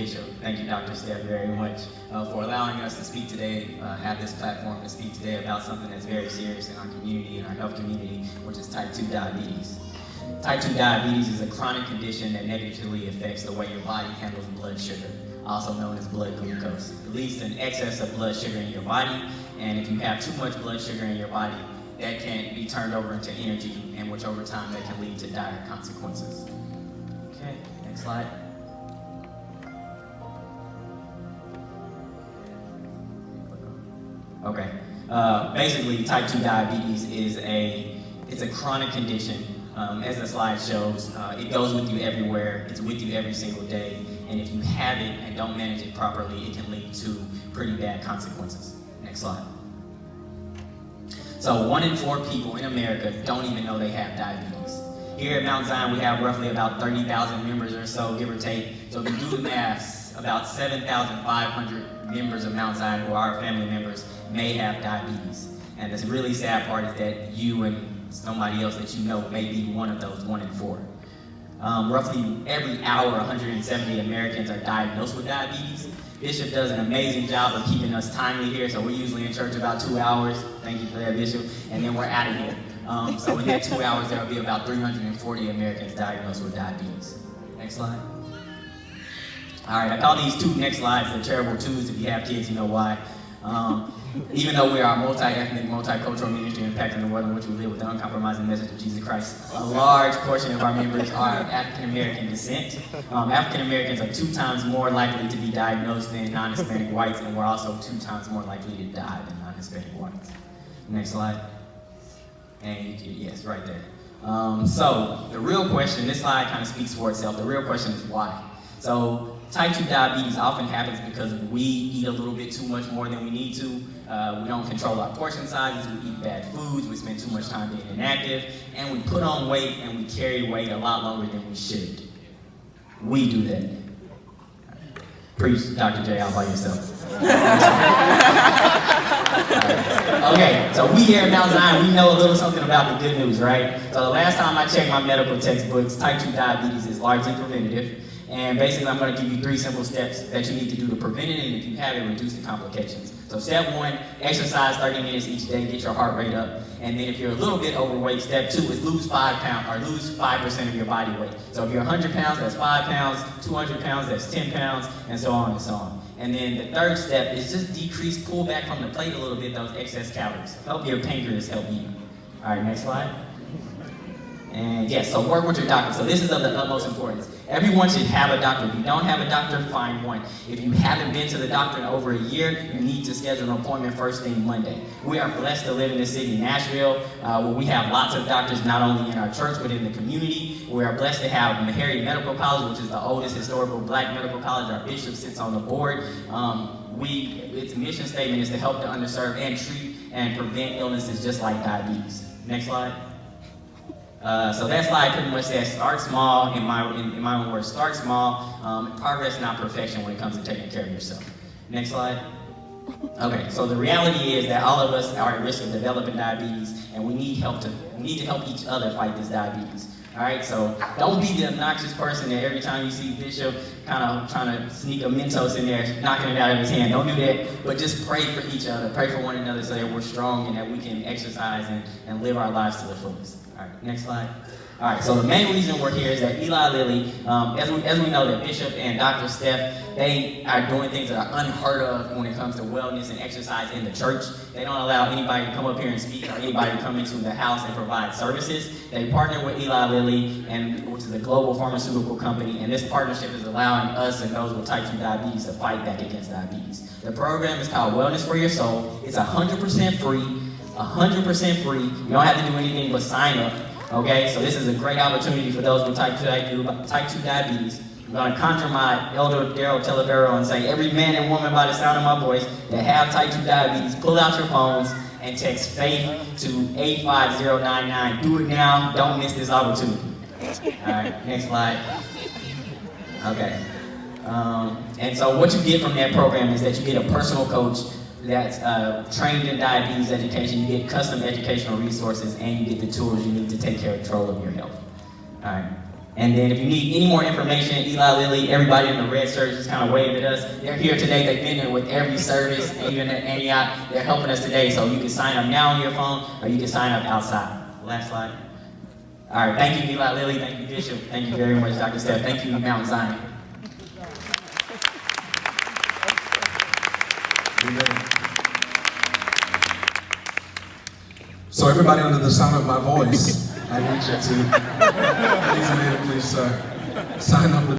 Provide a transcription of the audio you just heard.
Bishop. Thank you, Dr. Steph, very much for allowing us to speak today, have this platform to speak today about something that's very serious in our community, in our health community, which is type 2 diabetes. Type 2 diabetes is a chronic condition that negatively affects the way your body handles blood sugar, also known as blood glucose. It leads to an excess of blood sugar in your body, and if you have too much blood sugar in your body, that can be turned over into energy, and which over time that can lead to dire consequences. Okay, next slide. Okay, basically type 2 diabetes is it's a chronic condition. As the slide shows, it goes with you everywhere, it's with you every single day, and if you have it and don't manage it properly, it can lead to pretty bad consequences. Next slide. So 1 in 4 people in America don't even know they have diabetes. Here at Mount Zion, we have roughly about 30,000 members or so, give or take. So if you do the math, about 7,500 members of Mount Zion who are our family members may have diabetes. And the really sad part is that you and somebody else that you know may be one of those 1 in 4. Roughly every hour, 170 Americans are diagnosed with diabetes. Bishop does an amazing job of keeping us timely here, so we're usually in church about 2 hours. Thank you for that, Bishop. And then we're out of here. So in that 2 hours, there will be about 340 Americans diagnosed with diabetes. Next slide. All right, I call these 2 next slides the terrible twos. If you have kids, you know why. Even though we are a multi-ethnic, multicultural ministry impacting the world in which we live with the uncompromising message of Jesus Christ, a large portion of our members are of African-American descent. African-Americans are 2 times more likely to be diagnosed than non-Hispanic whites, and we're also 2 times more likely to die than non-Hispanic whites. Next slide. And you can, yes, right there. So the real question, this slide kind of speaks for itself. The real question is why? So type 2 diabetes often happens because we eat a little bit too much more than we need to. We don't control our portion sizes, we eat bad foods, we spend too much time being inactive, and we put on weight and we carry weight a lot longer than we should. We do that. Preach, Dr. J, all by yourself. Okay, so we here at Mount Zion, we know a little something about the good news, right? So the last time I checked my medical textbooks, type 2 diabetes is largely preventative. And basically, I'm going to give you 3 simple steps that you need to do to prevent it, and if you have it, reduce the complications. So step 1, exercise 30 minutes each day, get your heart rate up. And then if you're a little bit overweight, step 2 is lose 5 pounds, or lose 5% of your body weight. So if you're 100 pounds, that's 5 pounds, 200 pounds, that's 10 pounds, and so on and so on. And then the 3rd step is just decrease, pull back from the plate a little bit, those excess calories. Help your pancreas help you. All right, next slide. And yes, so work with your doctor. So this is of the utmost importance. Everyone should have a doctor. If you don't have a doctor, find one. If you haven't been to the doctor in over a year, you need to schedule an appointment first thing Monday. We are blessed to live in the city, Nashville, where we have lots of doctors, not only in our church, but in the community. We are blessed to have Meharry Medical College, which is the oldest historical black medical college. Our bishop sits on the board. Its mission statement is to help the underserved and treat and prevent illnesses just like diabetes. Next slide. So that slide pretty much says start small, in my own words, start small, progress not perfection when it comes to taking care of yourself. Next slide. Okay, so the reality is that all of us are at risk of developing diabetes, and we need to help each other fight this diabetes. All right, so don't be the obnoxious person that every time you see Bishop kind of trying to sneak a Mentos in there, knocking it out of his hand. Don't do that, but just pray for each other, pray for one another so that we're strong and that we can exercise and live our lives to the fullest. All right, next slide. All right, so the main reason we're here is that Eli Lilly, as we know that Bishop and Dr. Steph, they are doing things that are unheard of when it comes to wellness and exercise in the church. They don't allow anybody to come up here and speak or anybody to come into the house and provide services. They partner with Eli Lilly, which is a global pharmaceutical company, and this partnership is allowing us and those with type 2 diabetes to fight back against diabetes. The program is called Wellness for Your Soul. It's 100% free, 100% free. You don't have to do anything but sign up. Okay, so this is a great opportunity for those with type 2 diabetes. I'm going to conjure my elder Daryl Telefero and say, every man and woman by the sound of my voice that have type 2 diabetes, pull out your phones and text FAITH to 85099. Do it now. Don't miss this opportunity. All right, next slide. Okay. And so what you get from that program is that you get a personal coach that's trained in diabetes education, you get custom educational resources, and you get the tools you need to take control of your health. All right, And then if you need any more information, Eli Lilly, everybody in the red shirts just kind of waved at us. They're here today. They've been here with every service, even at Antioch. They're helping us today, so you can sign up now on your phone, or you can sign up outside. Last slide. All right, thank you, Eli Lilly. Thank you, Bishop. Thank you very much, Dr. Steph. Thank you, Mount Zion. So everybody under the sound of my voice, I need you to, please, sir, sign up with